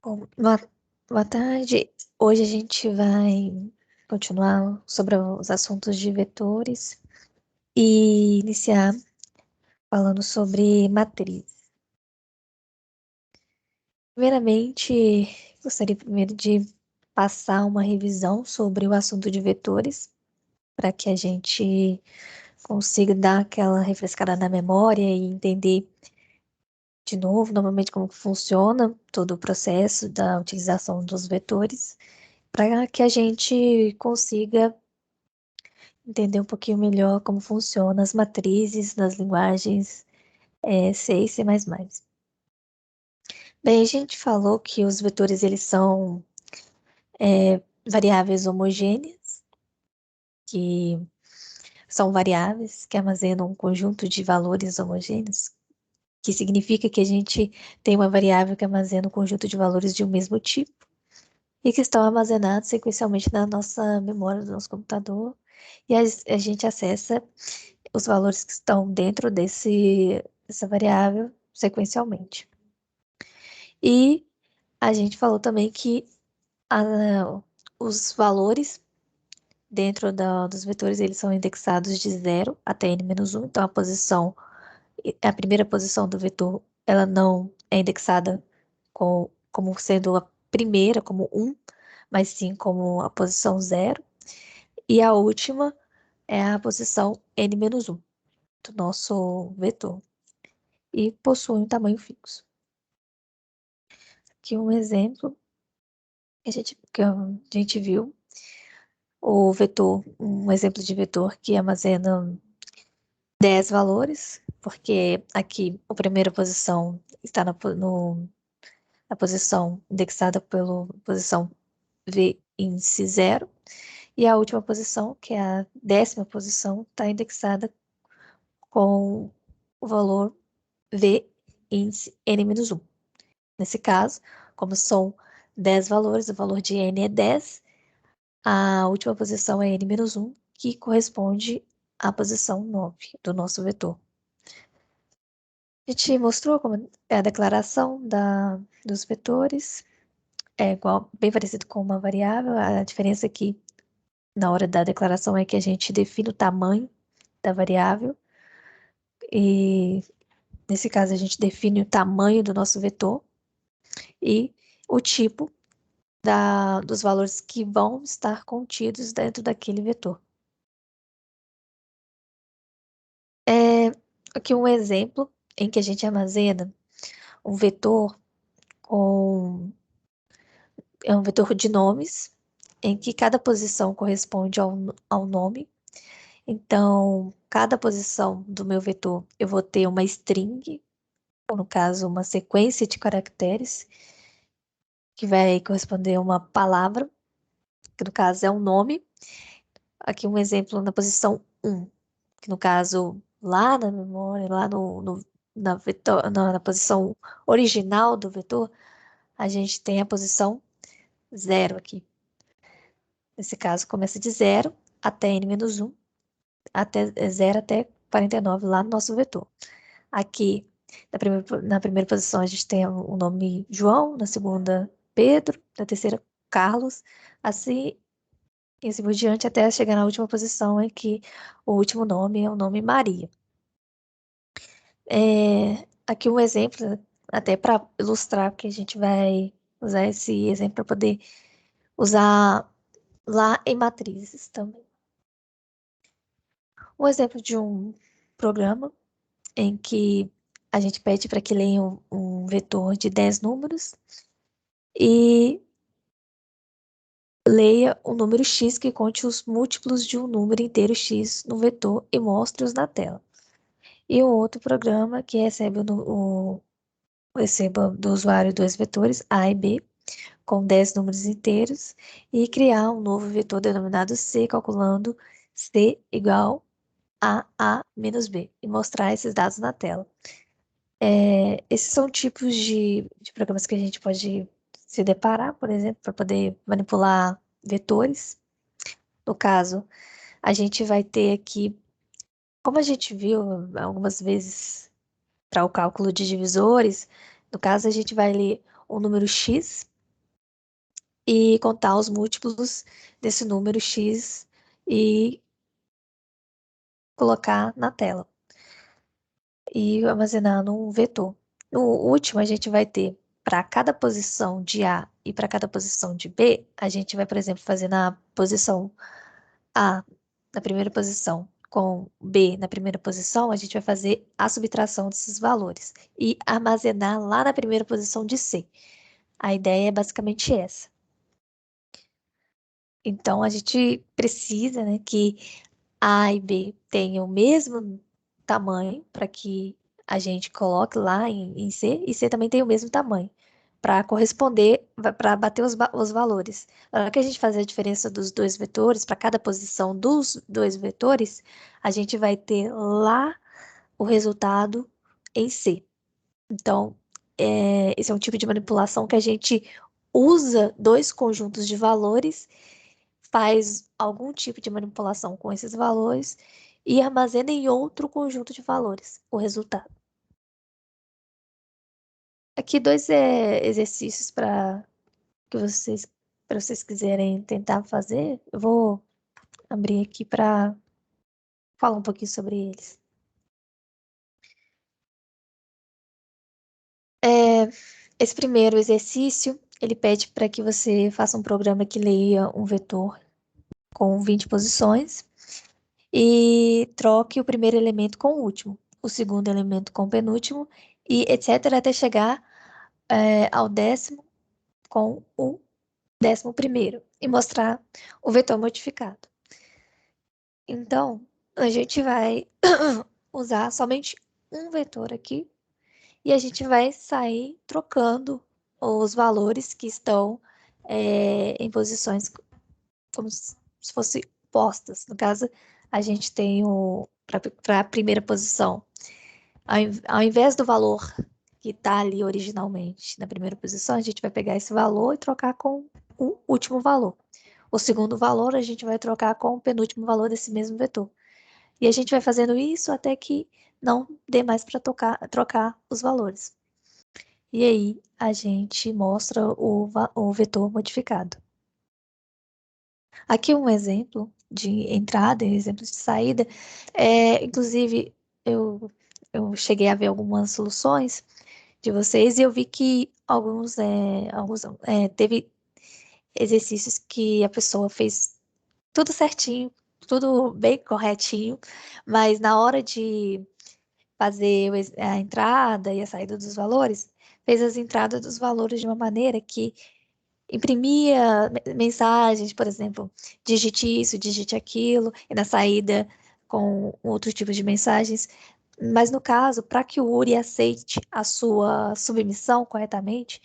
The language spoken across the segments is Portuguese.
Bom, boa tarde. Hoje a gente vai continuar sobre os assuntos de vetores e iniciar falando sobre matriz. Primeiramente, gostaria primeiro de passar uma revisão sobre o assunto de vetores, para que a gente consiga dar aquela refrescada na memória e entender de novo, novamente, como que funciona todo o processo da utilização dos vetores, para que a gente consiga entender um pouquinho melhor como funcionam as matrizes nas linguagens C e C++. Bem, a gente falou que os vetores eles são variáveis homogêneas, que são variáveis que armazenam um conjunto de valores homogêneos, que significa que a gente tem uma variável que armazena um conjunto de valores de um mesmo tipo e que estão armazenados sequencialmente na nossa memória do nosso computador, e a gente acessa os valores que estão dentro dessa variável sequencialmente. E a gente falou também que os valores dentro dos vetores eles são indexados de 0 até n-1, então a primeira posição do vetor ela não é indexada como sendo a primeira, como 1, mas sim como a posição 0, e a última é a posição n-1 do nosso vetor, e possui um tamanho fixo. Aqui um exemplo que a gente viu, o vetor, um exemplo de vetor que armazena 10 valores, porque aqui a primeira posição está na posição indexada pela posição V índice 0, e a última posição, que é a 10ª posição, está indexada com o valor V índice n-1. Nesse caso, como são 10 valores, o valor de n é 10, a última posição é n-1, que corresponde à posição 9 do nosso vetor. A gente mostrou como é a declaração dos vetores, é igual, bem parecido com uma variável. A diferença aqui na hora da declaração é que a gente define o tamanho da variável, e nesse caso a gente define o tamanho do nosso vetor e o tipo dos valores que vão estar contidos dentro daquele vetor. Aqui um exemplo em que a gente armazena um vetor é um vetor de nomes, em que cada posição corresponde ao nome. Então, cada posição do meu vetor, eu vou ter uma string, ou no caso, uma sequência de caracteres, que vai corresponder a uma palavra, que no caso é um nome. Aqui um exemplo na posição 1, que no caso, lá na memória, lá na posição original do vetor, a gente tem a posição 0 aqui. Nesse caso, começa de 0 até n-1, até 0 até 49 lá no nosso vetor. Aqui, na primeira posição, a gente tem o nome João, na segunda, Pedro, na terceira, Carlos, assim e assim por diante, até chegar na última posição, em que o último nome é o nome Maria. Aqui um exemplo, até para ilustrar, porque a gente vai usar esse exemplo para poder usar lá em matrizes também. Um exemplo de um programa em que a gente pede para que leia um vetor de 10 números e leia um número x que conte os múltiplos de um número inteiro x no vetor e mostre-os na tela. E um outro programa que receba do usuário dois vetores, A e B, com 10 números inteiros, e criar um novo vetor denominado C, calculando C igual a A menos B, e mostrar esses dados na tela. Esses são tipos de programas que a gente pode se deparar, por exemplo, para poder manipular vetores. No caso, a gente vai ter aqui, como a gente viu algumas vezes para o cálculo de divisores, no caso a gente vai ler o número x e contar os múltiplos desse número x e colocar na tela e armazenar num vetor. No último, a gente vai ter para cada posição de A e para cada posição de B, a gente vai, por exemplo, fazer na posição A na primeira posição com B na primeira posição, a gente vai fazer a subtração desses valores e armazenar lá na primeira posição de C. A ideia é basicamente essa. Então, a gente precisa, né, que A e B tenham o mesmo tamanho para que a gente coloque lá em C, e C também tem o mesmo tamanho, para corresponder, para bater os valores. Na hora que a gente fazer a diferença dos dois vetores, para cada posição dos dois vetores, a gente vai ter lá o resultado em C. Então, esse é um tipo de manipulação que a gente usa dois conjuntos de valores, faz algum tipo de manipulação com esses valores e armazena em outro conjunto de valores o resultado. Aqui dois exercícios que para vocês quiserem tentar fazer. Eu vou abrir aqui para falar um pouquinho sobre eles. Esse primeiro exercício, ele pede para que você faça um programa que leia um vetor com 20 posições e troque o primeiro elemento com o último, o segundo elemento com o penúltimo e etc. até chegar ao décimo com o 11º e mostrar o vetor modificado. Então, a gente vai usar somente um vetor aqui e a gente vai sair trocando os valores que estão em posições como se fossem postas. No caso, a gente tem para a primeira posição, ao invés do valor que está ali originalmente na primeira posição, a gente vai pegar esse valor e trocar com o último valor. O segundo valor a gente vai trocar com o penúltimo valor desse mesmo vetor. E a gente vai fazendo isso até que não dê mais para trocar os valores. E aí a gente mostra o vetor modificado. Aqui um exemplo de entrada e exemplo de saída. Inclusive, eu cheguei a ver algumas soluções de vocês e eu vi que teve exercícios que a pessoa fez tudo certinho, tudo bem corretinho, mas na hora de fazer a entrada e a saída dos valores, fez as entradas dos valores de uma maneira que imprimia mensagens, por exemplo, digite isso, digite aquilo, e na saída com outro tipo de mensagens. Mas no caso, para que o Uri aceite a sua submissão corretamente,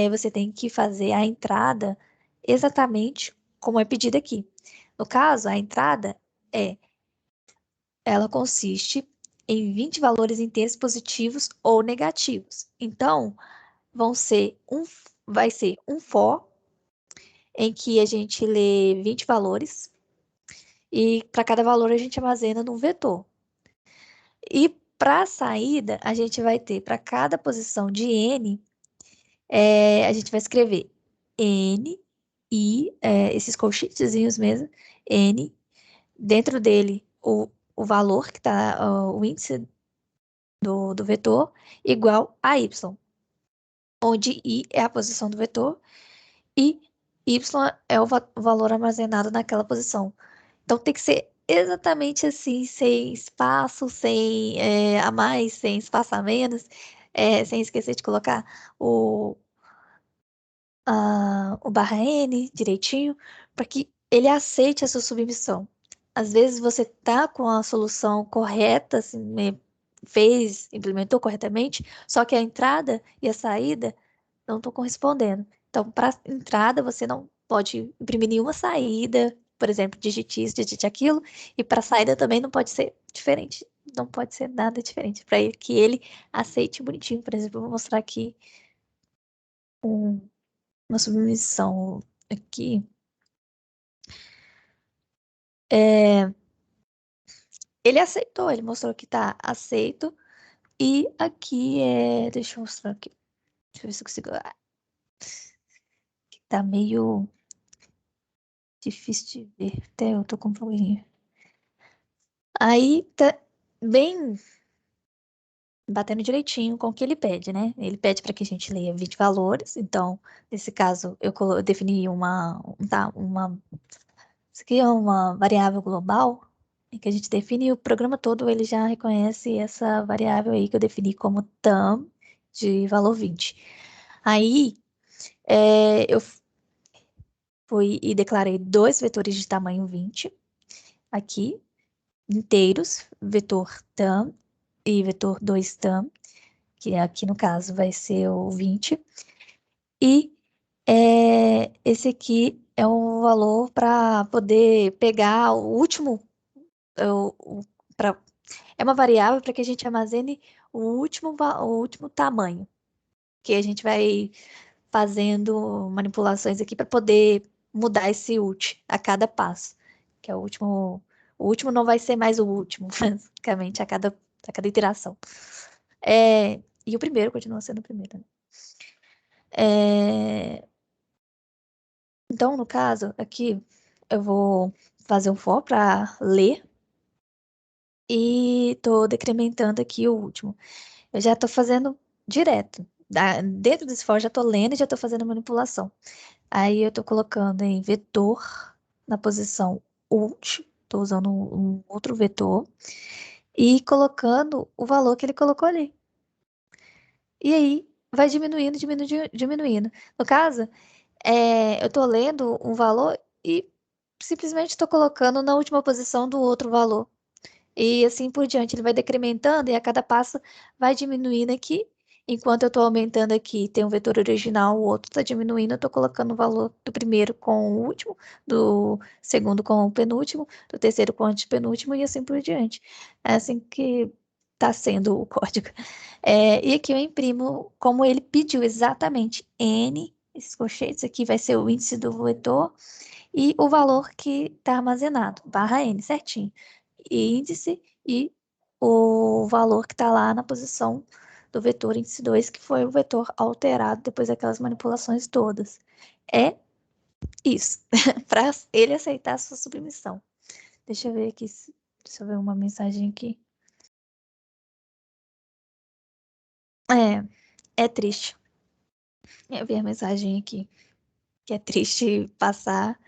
você tem que fazer a entrada exatamente como é pedido aqui. No caso, a entrada ela consiste em 20 valores inteiros positivos ou negativos. Então, vai ser um for em que a gente lê 20 valores e para cada valor a gente armazena num vetor. E para a saída, a gente vai ter para cada posição de n, a gente vai escrever n e esses colchetezinhos mesmo, n, dentro dele o valor que está, o índice do vetor, igual a y, onde i é a posição do vetor e y é o valor armazenado naquela posição. Então tem que ser exatamente assim, sem espaço, sem a mais, sem espaço a menos, sem esquecer de colocar o barra N direitinho, para que ele aceite a sua submissão. Às vezes você tá com a solução correta, assim, implementou corretamente, só que a entrada e a saída não estão correspondendo. Então, para entrada, você não pode imprimir nenhuma saída, por exemplo, digite isso, digite aquilo, e para saída também não pode ser diferente, não pode ser nada diferente, para que ele aceite bonitinho. Por exemplo, eu vou mostrar aqui uma submissão aqui. É, ele aceitou, ele mostrou que tá aceito, e aqui deixa eu mostrar aqui, deixa eu ver se eu consigo. Tá meio difícil de ver. Até eu tô com um probleminha. Aí tá bem batendo direitinho com o que ele pede, né? Ele pede para que a gente leia 20 valores. Então, nesse caso, eu defini uma. Isso aqui é uma variável global em que a gente define e o programa todo ele já reconhece essa variável aí que eu defini como tam de valor 20. Aí, eu fui e declarei dois vetores de tamanho 20 aqui, inteiros, vetor tam e vetor 2 tam, que aqui no caso vai ser o 20. E esse aqui é um valor para poder pegar o último, pra, é uma variável para que a gente armazene o último tamanho, que a gente vai fazendo manipulações aqui para poder mudar esse ult a cada passo, que é o último. O último não vai ser mais o último, basicamente, a cada iteração. E o primeiro continua sendo o primeiro, né? É, então, no caso, aqui eu vou fazer um for para ler e tô decrementando aqui o último. Eu já tô fazendo direto. Dentro desse for, já tô lendo e já tô fazendo manipulação. Aí eu tô colocando em vetor na posição ult, tô usando um outro vetor e colocando o valor que ele colocou ali. E aí vai diminuindo, diminuindo, diminuindo. No caso, eu tô lendo um valor e simplesmente estou colocando na última posição do outro valor. E assim por diante, ele vai decrementando e a cada passo vai diminuindo aqui. Enquanto eu estou aumentando aqui, tem um vetor original, o outro está diminuindo, eu estou colocando o valor do primeiro com o último, do segundo com o penúltimo, do terceiro com o antepenúltimo e assim por diante. É assim que está sendo o código. E aqui eu imprimo como ele pediu exatamente N, esses colchetes aqui vai ser o índice do vetor e o valor que está armazenado, barra N, certinho. Índice e o valor que está lá na posição do vetor índice 2, que foi o vetor alterado depois daquelas manipulações todas. É isso, para ele aceitar a sua submissão. Deixa eu ver aqui, deixa eu ver uma mensagem aqui. É triste. Eu vi a mensagem aqui, que é triste passar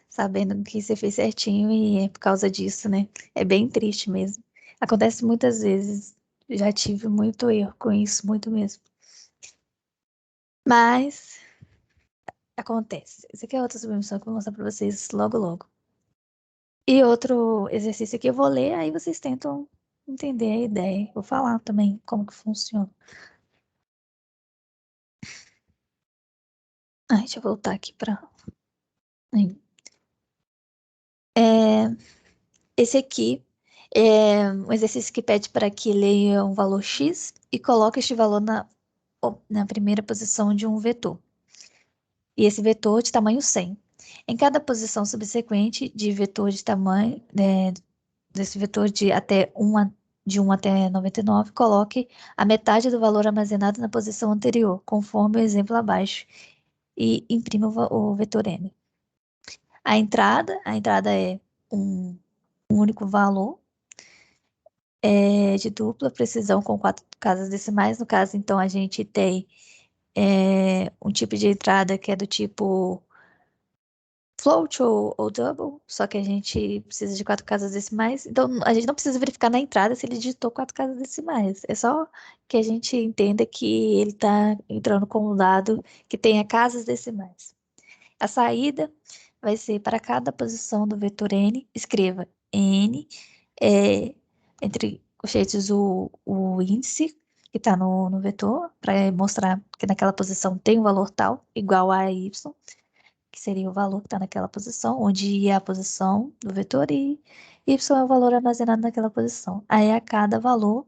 sabendo que você fez certinho e é por causa disso, né? É bem triste mesmo. Acontece muitas vezes. Já tive muito erro com isso, muito mesmo. Mas acontece. Esse aqui é outra submissão que eu vou mostrar pra vocês logo, logo. E outro exercício que eu vou ler, aí vocês tentam entender a ideia. Vou falar também como que funciona. Deixa eu voltar aqui para. Esse aqui é um exercício que pede para que leia um valor x e coloque este valor na primeira posição de um vetor. E esse vetor de tamanho 100. Em cada posição subsequente de vetor de tamanho, desse vetor de 1 até 99, coloque a metade do valor armazenado na posição anterior, conforme o exemplo abaixo, e imprima o vetor n. A entrada é um único valor, de dupla precisão com 4 casas decimais. No caso, então, a gente tem um tipo de entrada que é do tipo float ou double, só que a gente precisa de 4 casas decimais. Então, a gente não precisa verificar na entrada se ele digitou 4 casas decimais. É só que a gente entenda que ele está entrando com um dado que tenha casas decimais. A saída vai ser para cada posição do vetor n, escreva n, entre colchetes o índice que está no vetor, para mostrar que naquela posição tem um valor tal, igual a y, que seria o valor que está naquela posição, onde I é a posição do vetor e y é o valor armazenado naquela posição. Aí, a cada valor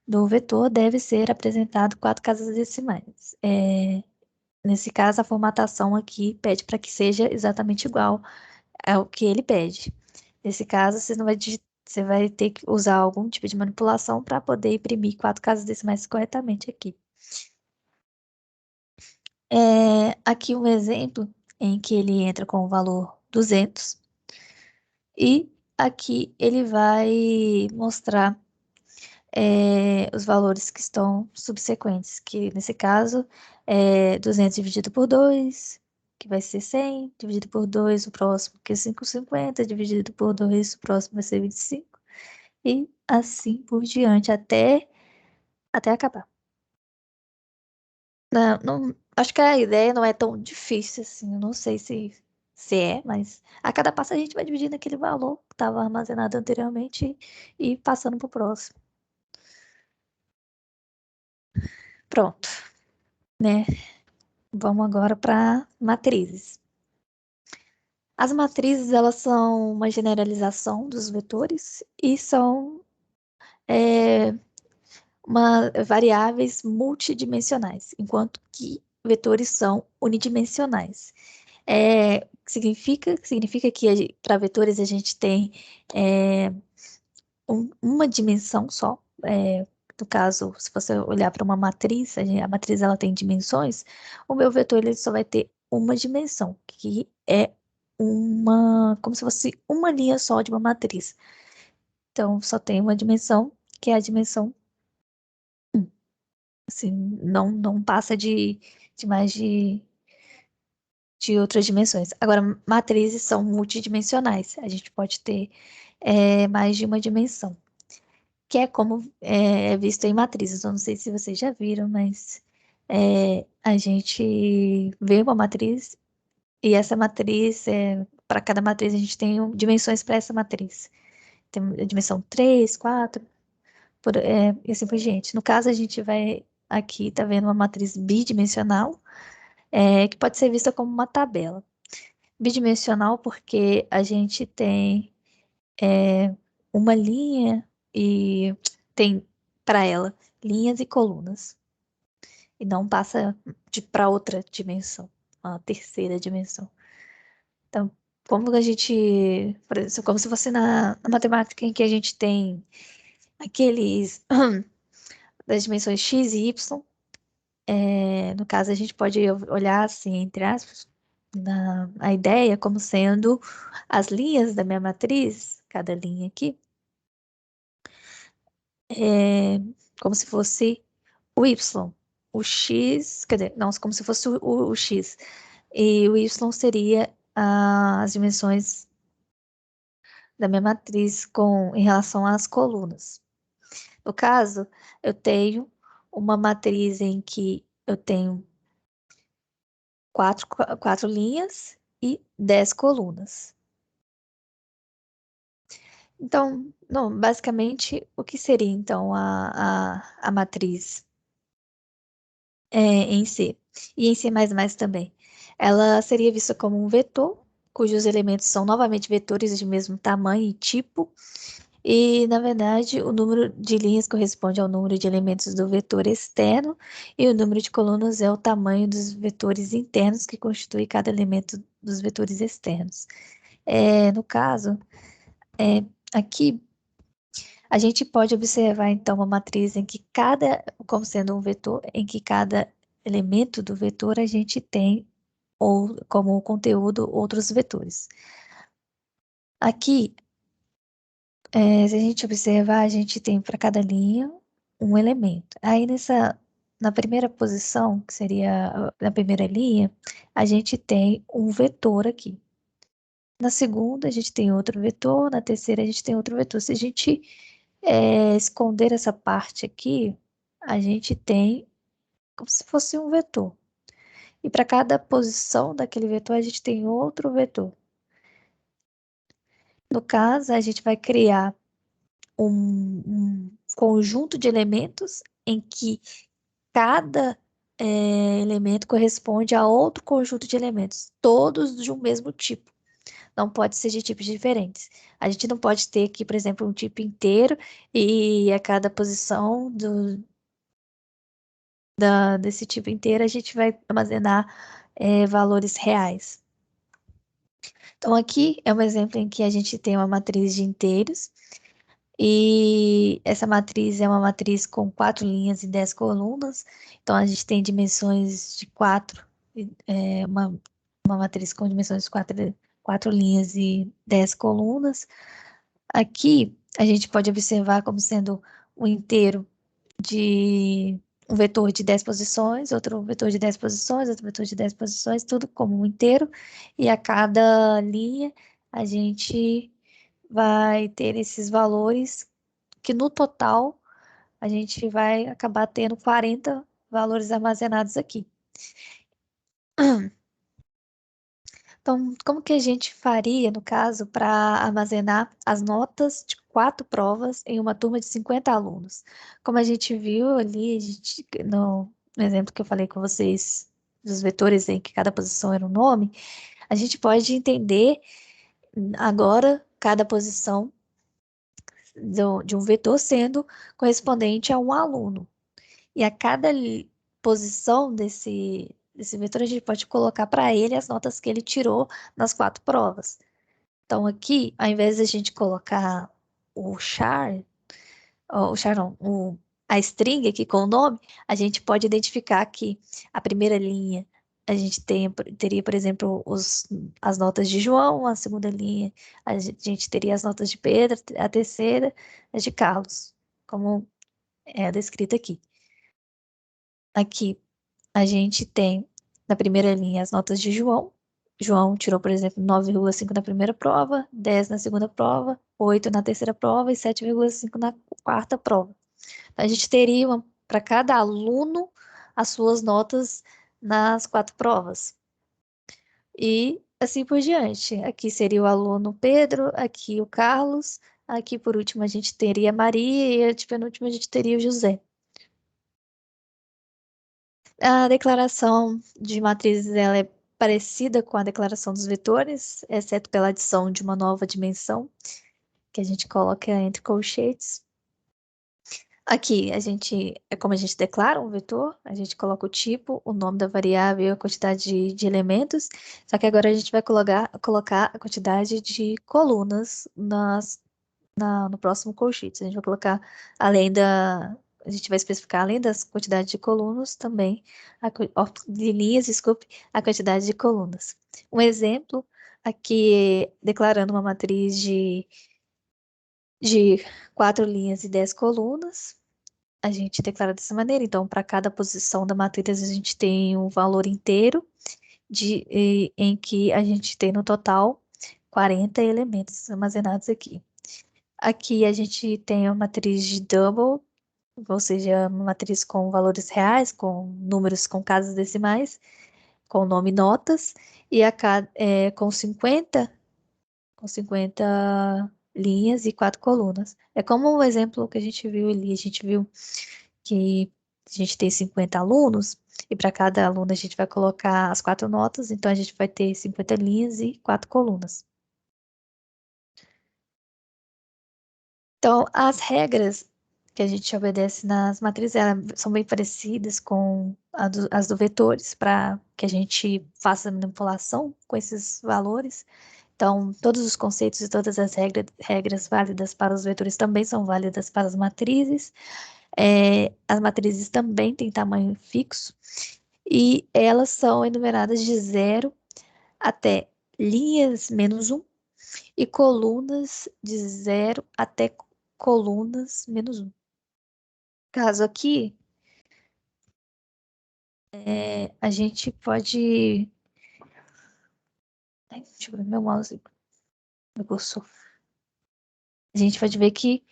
do vetor deve ser apresentado 4 casas decimais. Nesse caso, a formatação aqui pede para que seja exatamente igual ao que ele pede. Nesse caso, você vai ter que usar algum tipo de manipulação para poder imprimir 4 casas decimais corretamente aqui. Aqui um exemplo em que ele entra com o valor 200 e aqui ele vai mostrar os valores que estão subsequentes, que nesse caso é 200 dividido por 2, que vai ser 100, dividido por 2, o próximo que é 550, dividido por 2, o próximo vai ser 25, e assim por diante, até acabar. Não, acho que a ideia não é tão difícil assim, eu não sei se é, mas a cada passo a gente vai dividindo aquele valor que estava armazenado anteriormente e passando para o próximo. Pronto, né? Vamos agora para matrizes. As matrizes, elas são uma generalização dos vetores e são é, variáveis multidimensionais, enquanto que vetores são unidimensionais. Significa que para vetores a gente tem é, uma dimensão só. No caso, se você olhar para uma matriz, a matriz ela tem dimensões, o meu vetor ele só vai ter uma dimensão, que é como se fosse uma linha só de uma matriz. Então, só tem uma dimensão, que é a dimensão um. Assim, não passa de mais de outras dimensões. Agora, matrizes são multidimensionais. A gente pode ter mais de uma dimensão, que é como é visto em matrizes. Eu não sei se vocês já viram, mas a gente vê uma matriz e essa matriz, para cada matriz, a gente tem dimensões para essa matriz. Tem a dimensão 3, 4, e assim por diante. No caso, a gente vai aqui, tá vendo uma matriz bidimensional, que pode ser vista como uma tabela. Bidimensional porque a gente tem uma linha e tem para ela linhas e colunas. E não passa para outra dimensão, uma terceira dimensão. Então, como a gente, por exemplo, como se fosse na matemática em que a gente tem aqueles das dimensões x e y, no caso a gente pode olhar assim, entre aspas, a ideia como sendo as linhas da minha matriz, cada linha aqui, é como se fosse o y, o x, quer dizer, não, como se fosse o x, e o y seria as dimensões da minha matriz em relação às colunas. No caso, eu tenho uma matriz em que eu tenho quatro linhas e 10 colunas. Então, não, basicamente, o que seria então a matriz em C? E em C++ também. Ela seria vista como um vetor, cujos elementos são novamente vetores de mesmo tamanho e tipo. E, na verdade, o número de linhas corresponde ao número de elementos do vetor externo, e o número de colunas é o tamanho dos vetores internos que constitui cada elemento dos vetores externos. No caso, aqui, a gente pode observar, então, uma matriz em que como sendo um vetor, em que cada elemento do vetor a gente tem, ou como conteúdo, outros vetores. Aqui, se a gente observar, a gente tem para cada linha um elemento. Aí na primeira posição, que seria na primeira linha, a gente tem um vetor aqui. Na segunda, a gente tem outro vetor, na terceira, a gente tem outro vetor. Se a gente esconder essa parte aqui, a gente tem como se fosse um vetor. E para cada posição daquele vetor, a gente tem outro vetor. No caso, a gente vai criar um conjunto de elementos em que cada elemento corresponde a outro conjunto de elementos, todos de um mesmo tipo. Não pode ser de tipos diferentes. A gente não pode ter aqui, por exemplo, um tipo inteiro e a cada posição desse tipo inteiro a gente vai armazenar valores reais. Então, aqui é um exemplo em que a gente tem uma matriz de inteiros. E essa matriz é uma matriz com 4 linhas e 10 colunas. Então, a gente tem dimensões de 4 uma matriz com dimensões de quatro linhas e 10 colunas. Aqui, a gente pode observar como sendo um inteiro de um vetor de 10 posições, outro vetor de 10 posições, outro vetor de 10 posições, tudo como um inteiro. E a cada linha, a gente vai ter esses valores que no total a gente vai acabar tendo 40 valores armazenados aqui. Então, como que a gente faria, no caso, para armazenar as notas de 4 provas em uma turma de 50 alunos? Como a gente viu ali, no exemplo que eu falei com vocês, dos vetores em que cada posição era um nome, a gente pode entender agora cada posição de um vetor sendo correspondente a um aluno. E a cada posição desse vetor, a gente pode colocar para ele as notas que ele tirou nas 4 provas. Então, aqui, ao invés de a gente colocar o char, ó, o char não, a string aqui com o nome, a gente pode identificar que a primeira linha a gente teria, por exemplo, as notas de João, a segunda linha a gente teria as notas de Pedro, a terceira as de Carlos, como é descrito aqui. Aqui, a gente tem na primeira linha as notas de João. João tirou, por exemplo, 9,5 na primeira prova, 10 na segunda prova, 8 na terceira prova e 7,5 na quarta prova. Então, a gente teria para cada aluno as suas notas nas 4 provas. E assim por diante. Aqui seria o aluno Pedro, aqui o Carlos, aqui por último a gente teria a Maria e de penúltimo a gente teria o José. A declaração de matrizes ela é parecida com a declaração dos vetores, exceto pela adição de uma nova dimensão, que a gente coloca entre colchetes. Aqui, é como a gente declara um vetor, a gente coloca o tipo, o nome da variável e a quantidade de elementos, só que agora a gente vai colocar a quantidade de colunas no próximo colchete. A gente vai colocar, a gente vai especificar, além das quantidades de colunas, também, de linhas, desculpe, a quantidade de colunas. Um exemplo, aqui, declarando uma matriz de 4 linhas e 10 colunas, a gente declara dessa maneira. Então, para cada posição da matriz, a gente tem um valor inteiro em que a gente tem no total 40 elementos armazenados aqui. Aqui a gente tem a matriz de double, ou seja, uma matriz com valores reais, com números com casas decimais, com o nome notas, e com 50 linhas e 4 colunas. É como o exemplo que a gente viu ali, a gente viu que a gente tem 50 alunos, e para cada aluno a gente vai colocar as 4 notas, então a gente vai ter 50 linhas e 4 colunas. Então, as regras que a gente obedece nas matrizes são bem parecidas com as do vetores, para que a gente faça a manipulação com esses valores. Então, todos os conceitos e todas as regras válidas para os vetores também são válidas para as matrizes. As matrizes também têm tamanho fixo e elas são enumeradas de 0 até linhas -1 e colunas de 0 até colunas -1. Caso aqui, a gente pode. Ai, deixa eu ver meu mouse, meu cursor. A gente pode ver que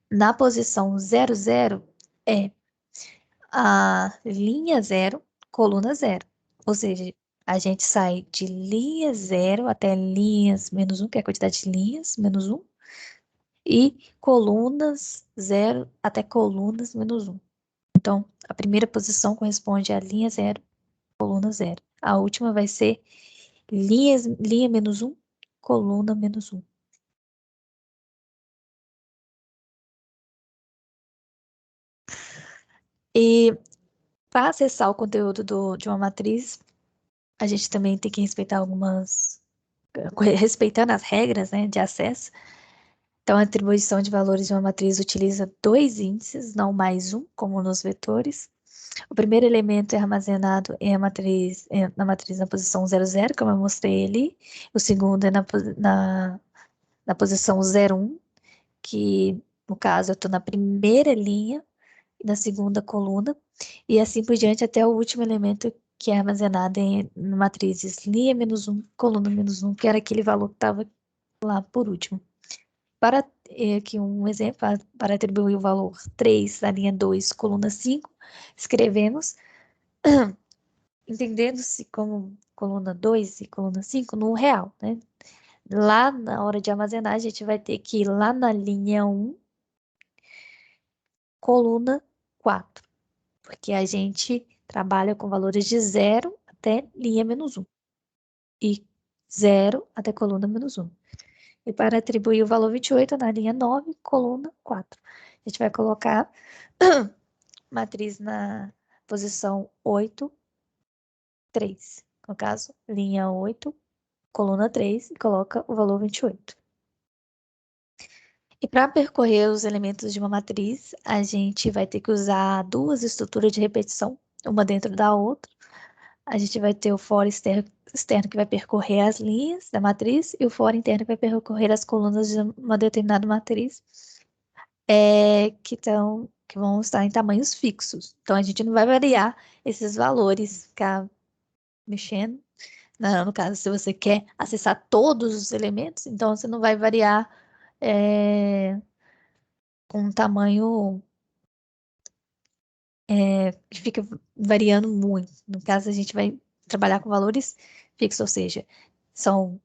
na posição 00 é a linha 0, coluna 0. Ou seja, a gente sai de linha 0 até linhas -1, que é a quantidade de linhas, -1, e colunas 0 até colunas -1. Então, a primeira posição corresponde à linha 0, coluna 0. A última vai ser linha -1, coluna -1. E para acessar o conteúdo de uma matriz, a gente também tem que respeitar respeitando as regras, né, de acesso. Então, a atribuição de valores de uma matriz utiliza 2 índices, não mais um, como nos vetores. O primeiro elemento é armazenado na matriz na posição 00, como eu mostrei ali. O segundo é na posição 01, que no caso eu estou na primeira linha, na segunda coluna, e assim por diante até o último elemento que é armazenado em matrizes linha -1, coluna -1, que era aquele valor que estava lá por último. Para aqui um exemplo, para atribuir o valor 3 na linha 2, coluna 5, escrevemos, entendendo-se como coluna 2 e coluna 5 no real, né? Lá na hora de armazenar, a gente vai ter que ir lá na linha 1, coluna 4, porque a gente trabalha com valores de 0 até linha -1 e 0 até coluna -1. E para atribuir o valor 28 na linha 9, coluna 4. A gente vai colocar matriz na posição 8, 3. No caso, linha 8, coluna 3, e coloca o valor 28. E para percorrer os elementos de uma matriz, a gente vai ter que usar duas estruturas de repetição, uma dentro da outra. A gente vai ter o fora externo que vai percorrer as linhas da matriz e o fora interno que vai percorrer as colunas de uma determinada matriz, que vão estar em tamanhos fixos. Então, a gente não vai variar esses valores, ficar mexendo. No caso, se você quer acessar todos os elementos, então você não vai variar com um tamanho que fica variando muito. No caso, a gente vai trabalhar com valores fixos, ou seja, são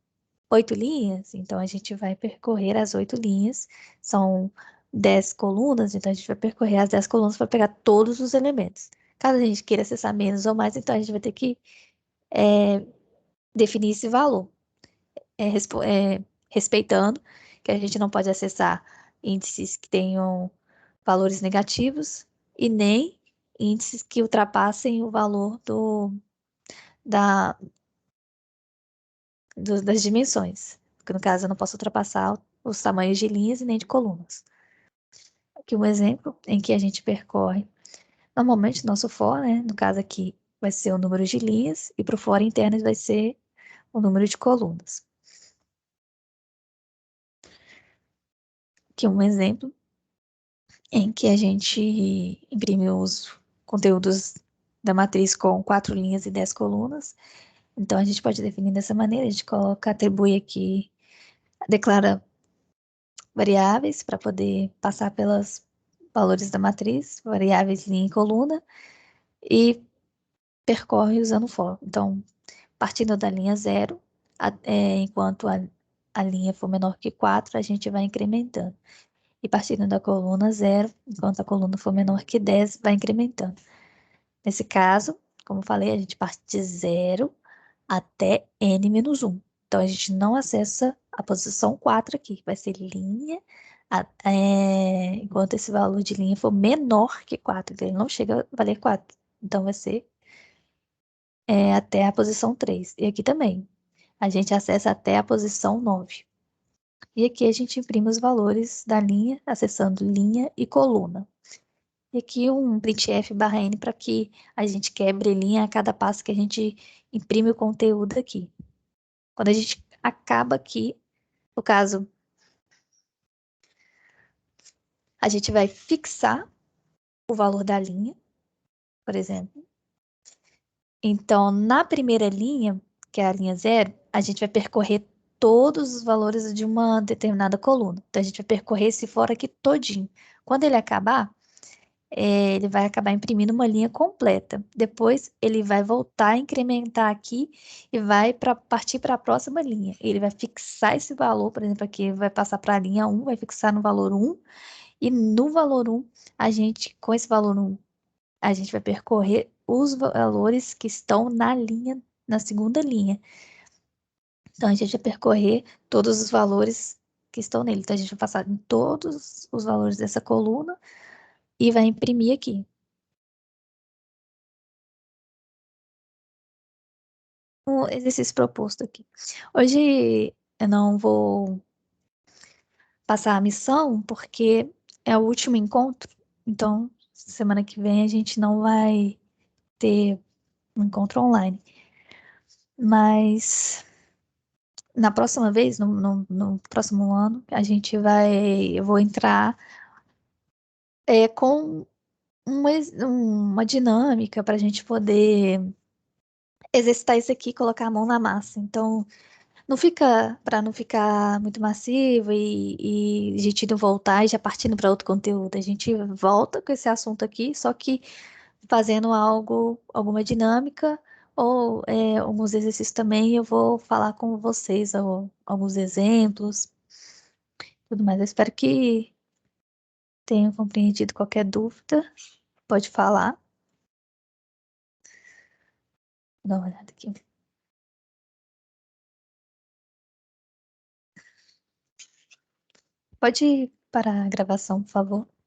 8 linhas, então a gente vai percorrer as 8 linhas, são 10 colunas, então a gente vai percorrer as 10 colunas para pegar todos os elementos. Caso a gente queira acessar menos ou mais, então a gente vai ter que definir esse valor, respeitando que a gente não pode acessar índices que tenham valores negativos e nem índices que ultrapassem o valor da, das dimensões. Porque no caso eu não posso ultrapassar os tamanhos de linhas e nem de colunas. Aqui um exemplo em que a gente percorre. Normalmente nosso for, né, no caso aqui, vai ser o número de linhas e para o for interno vai ser o número de colunas. Aqui um exemplo em que a gente imprime os conteúdos da matriz com 4 linhas e 10 colunas. Então, a gente pode definir dessa maneira, a gente atribui aqui, declara variáveis para poder passar pelos valores da matriz, variáveis linha e coluna, e percorre usando for. Então, partindo da linha 0, enquanto a linha for menor que 4, a gente vai incrementando. E partindo da coluna 0, enquanto a coluna for menor que 10, vai incrementando. Nesse caso, como falei, a gente parte de 0 até n-1. Então, a gente não acessa a posição 4 aqui, vai ser linha, enquanto esse valor de linha for menor que 4, então ele não chega a valer 4. Então, vai ser até a posição 3. E aqui também, a gente acessa até a posição 9. E aqui a gente imprime os valores da linha, acessando linha e coluna. E aqui um printf /n para que a gente quebre linha a cada passo que a gente imprime o conteúdo aqui. Quando a gente acaba aqui, no caso, a gente vai fixar o valor da linha, por exemplo. Então, na primeira linha, que é a linha 0, a gente vai percorrer todos os valores de uma determinada coluna. Então, a gente vai percorrer esse fora aqui todinho. Quando ele acabar, ele vai acabar imprimindo uma linha completa. Depois, ele vai voltar a incrementar aqui e vai partir para a próxima linha. Ele vai fixar esse valor, por exemplo, aqui vai passar para a linha 1, vai fixar no valor 1, e no valor 1, com esse valor 1, a gente vai percorrer os valores que estão na segunda linha. Então, a gente vai percorrer todos os valores que estão nele. Então, a gente vai passar em todos os valores dessa coluna e vai imprimir aqui. Um exercício proposto aqui. Hoje eu não vou passar a missão porque é o último encontro. Então, semana que vem a gente não vai ter um encontro online. Mas na próxima vez, no próximo ano, a gente vai, eu vou entrar com uma dinâmica para a gente poder exercitar isso aqui, colocar a mão na massa. Então, para não ficar muito massivo e a gente não voltar e já partindo para outro conteúdo, a gente volta com esse assunto aqui, só que fazendo algo, alguma dinâmica ou alguns exercícios também. Eu vou falar com vocês alguns exemplos, tudo mais. Eu espero que tenham compreendido. Qualquer dúvida, pode falar. Vou dar uma olhada aqui. Pode parar a gravação, por favor.